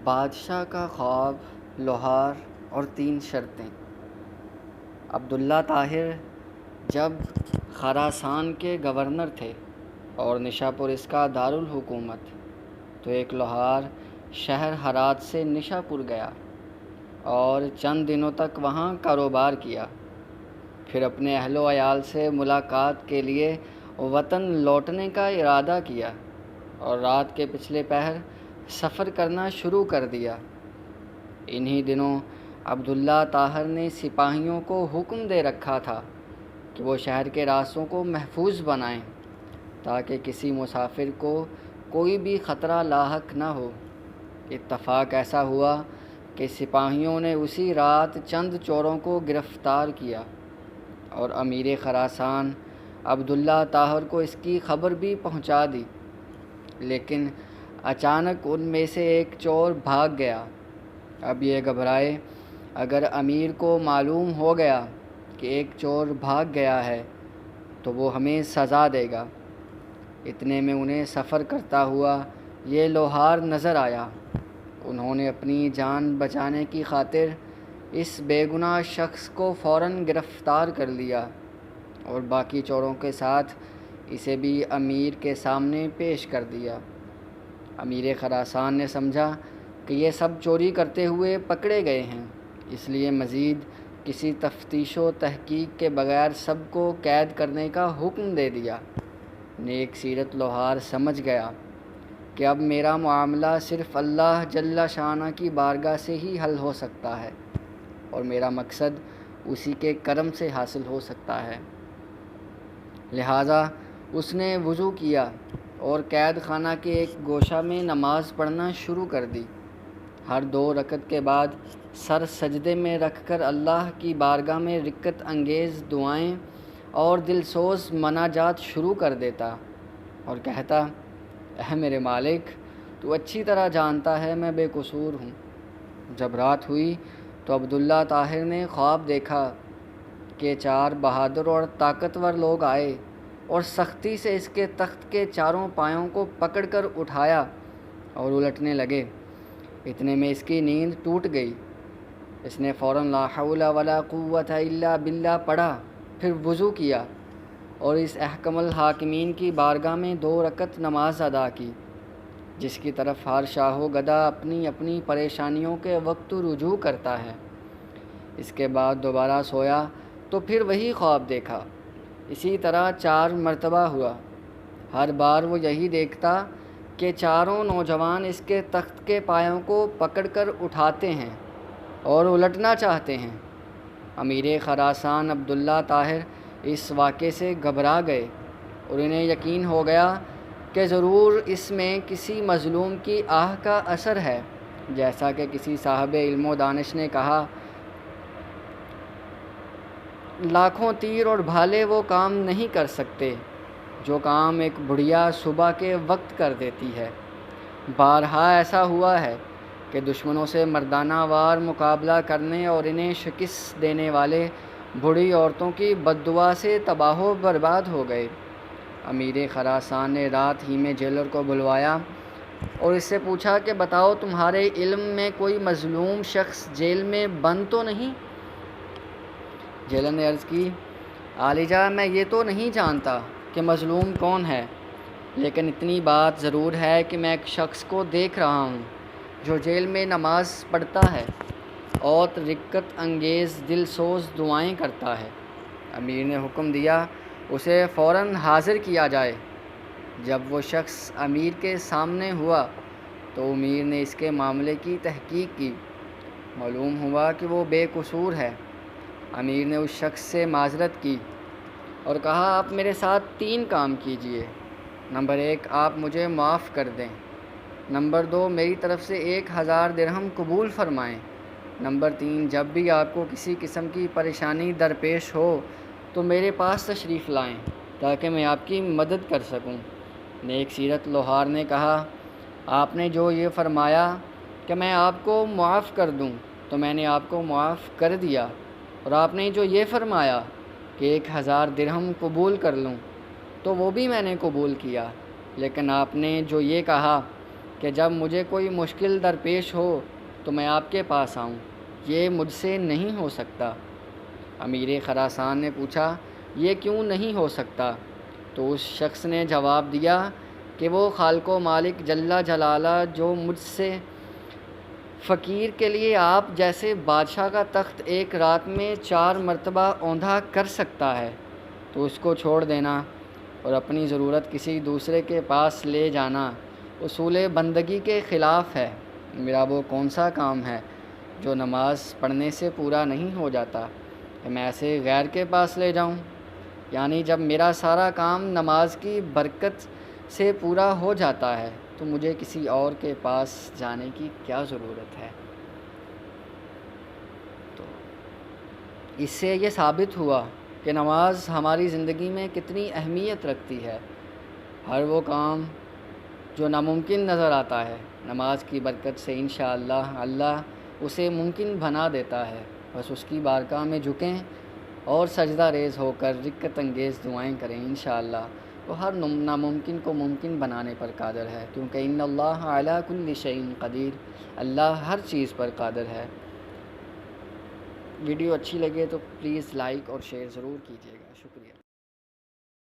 بادشاہ کا خواب، لوہار اور 3 شرطیں۔ عبداللہ طاہر جب خراسان کے گورنر تھے اور نشاپور اس کا دارالحکومت، تو ایک لوہار شہر ہرات سے نشاپور گیا اور چند دنوں تک وہاں کاروبار کیا۔ پھر اپنے اہل و عیال سے ملاقات کے لیے وطن لوٹنے کا ارادہ کیا اور رات کے پچھلے پہر سفر کرنا شروع کر دیا۔ انہی دنوں عبداللہ طاہر نے سپاہیوں کو حکم دے رکھا تھا کہ وہ شہر کے راستوں کو محفوظ بنائیں تاکہ کسی مسافر کو کوئی بھی خطرہ لاحق نہ ہو۔ اتفاق ایسا ہوا کہ سپاہیوں نے اسی رات چند چوروں کو گرفتار کیا اور امیر خراسان عبداللہ طاہر کو اس کی خبر بھی پہنچا دی، لیکن اچانک ان میں سے ایک چور بھاگ گیا۔ اب یہ گھبرائے، اگر امیر کو معلوم ہو گیا کہ ایک چور بھاگ گیا ہے تو وہ ہمیں سزا دے گا۔ اتنے میں انہیں سفر کرتا ہوا یہ لوہار نظر آیا۔ انہوں نے اپنی جان بچانے کی خاطر اس بے گناہ شخص کو فوراً گرفتار کر لیا اور باقی چوروں کے ساتھ اسے بھی امیر کے سامنے پیش کر دیا۔ امیر خراسان نے سمجھا کہ یہ سب چوری کرتے ہوئے پکڑے گئے ہیں، اس لیے مزید کسی تفتیش و تحقیق کے بغیر سب کو قید کرنے کا حکم دے دیا۔ نیک سیرت لوہار سمجھ گیا کہ اب میرا معاملہ صرف اللہ جل شانہ کی بارگاہ سے ہی حل ہو سکتا ہے اور میرا مقصد اسی کے کرم سے حاصل ہو سکتا ہے۔ لہٰذا اس نے وضو کیا اور قید خانہ کے ایک گوشہ میں نماز پڑھنا شروع کر دی۔ ہر 2 رکعت کے بعد سر سجدے میں رکھ کر اللہ کی بارگاہ میں رقت انگیز دعائیں اور دلسوز مناجات شروع کر دیتا اور کہتا، اے میرے مالک، تو اچھی طرح جانتا ہے میں بے قصور ہوں۔ جب رات ہوئی تو عبداللہ طاہر نے خواب دیکھا کہ 4 بہادر اور طاقتور لوگ آئے اور سختی سے اس کے تخت کے چاروں پایوں کو پکڑ کر اٹھایا اور الٹنے لگے۔ اتنے میں اس کی نیند ٹوٹ گئی۔ اس نے فوراً لا حول ولا قوت الا باللہ پڑھا، پھر وضو کیا اور اس احکم الحاکمین کی بارگاہ میں 2 رکعت نماز ادا کی، جس کی طرف ہر شاہ و گدا اپنی اپنی پریشانیوں کے وقت رجوع کرتا ہے۔ اس کے بعد دوبارہ سویا تو پھر وہی خواب دیکھا۔ اسی طرح 4 مرتبہ ہوا۔ ہر بار وہ یہی دیکھتا کہ چاروں نوجوان اس کے تخت کے پایوں کو پکڑ کر اٹھاتے ہیں اور الٹنا چاہتے ہیں۔ امیر خراسان عبداللہ طاہر اس واقعے سے گھبرا گئے اور انہیں یقین ہو گیا کہ ضرور اس میں کسی مظلوم کی آہ کا اثر ہے۔ جیسا کہ کسی صاحب علم و دانش نے کہا، لاکھوں تیر اور بھالے وہ کام نہیں کر سکتے جو کام ایک بڑھیا صبح کے وقت کر دیتی ہے۔ بارہا ایسا ہوا ہے کہ دشمنوں سے مردانہ وار مقابلہ کرنے اور انہیں شکست دینے والے بوڑھی عورتوں کی بددعا سے تباہ و برباد ہو گئے۔ امیر خراسان نے رات ہی میں جیلر کو بلوایا اور اس سے پوچھا کہ بتاؤ، تمہارے علم میں کوئی مظلوم شخص جیل میں بند تو نہیں؟ جیلر نے عرض کی، عالیجا، میں یہ تو نہیں جانتا کہ مظلوم کون ہے، لیکن اتنی بات ضرور ہے کہ میں ایک شخص کو دیکھ رہا ہوں جو جیل میں نماز پڑھتا ہے اور رقت انگیز دلسوز دعائیں کرتا ہے۔ امیر نے حکم دیا اسے فوراً حاضر کیا جائے۔ جب وہ شخص امیر کے سامنے ہوا تو امیر نے اس کے معاملے کی تحقیق کی۔ معلوم ہوا کہ وہ بے قصور ہے۔ امیر نے اس شخص سے معذرت کی اور کہا، آپ میرے ساتھ 3 کام کیجئے۔ نمبر 1، آپ مجھے معاف کر دیں۔ نمبر 2، میری طرف سے 1000 درہم قبول فرمائیں۔ نمبر 3، جب بھی آپ کو کسی قسم کی پریشانی درپیش ہو تو میرے پاس تشریف لائیں تاکہ میں آپ کی مدد کر سکوں۔ نیک سیرت لوہار نے کہا، آپ نے جو یہ فرمایا کہ میں آپ کو معاف کر دوں تو میں نے آپ کو معاف کر دیا، اور آپ نے جو یہ فرمایا کہ 1000 درہم قبول کر لوں تو وہ بھی میں نے قبول کیا، لیکن آپ نے جو یہ کہا کہ جب مجھے کوئی مشکل درپیش ہو تو میں آپ کے پاس آؤں، یہ مجھ سے نہیں ہو سکتا۔ امیر خراسان نے پوچھا، یہ کیوں نہیں ہو سکتا؟ تو اس شخص نے جواب دیا کہ وہ خالق و مالک جل جلالہ جو مجھ سے فقیر کے لیے آپ جیسے بادشاہ کا تخت ایک رات میں 4 مرتبہ اوندھا کر سکتا ہے، تو اس کو چھوڑ دینا اور اپنی ضرورت کسی دوسرے کے پاس لے جانا اصول بندگی کے خلاف ہے۔ میرا وہ کون سا کام ہے جو نماز پڑھنے سے پورا نہیں ہو جاتا کہ میں اسے غیر کے پاس لے جاؤں؟ یعنی جب میرا سارا کام نماز کی برکت سے پورا ہو جاتا ہے تو مجھے کسی اور کے پاس جانے کی کیا ضرورت ہے؟ تو اس سے یہ ثابت ہوا کہ نماز ہماری زندگی میں کتنی اہمیت رکھتی ہے۔ ہر وہ کام جو ناممکن نظر آتا ہے، نماز کی برکت سے انشاءاللہ اللہ اسے ممکن بنا دیتا ہے۔ بس اس کی بارگاہ میں جھکیں اور سجدہ ریز ہو کر رکعت انگیز دعائیں کریں، انشاءاللہ وہ ہر ناممکن کو ممکن بنانے پر قادر ہے، کیونکہ ان اللہ علی کل شیء قدیر، اللہ ہر چیز پر قادر ہے۔ ویڈیو اچھی لگے تو پلیز لائک اور شیئر ضرور کیجیے گا، شکریہ۔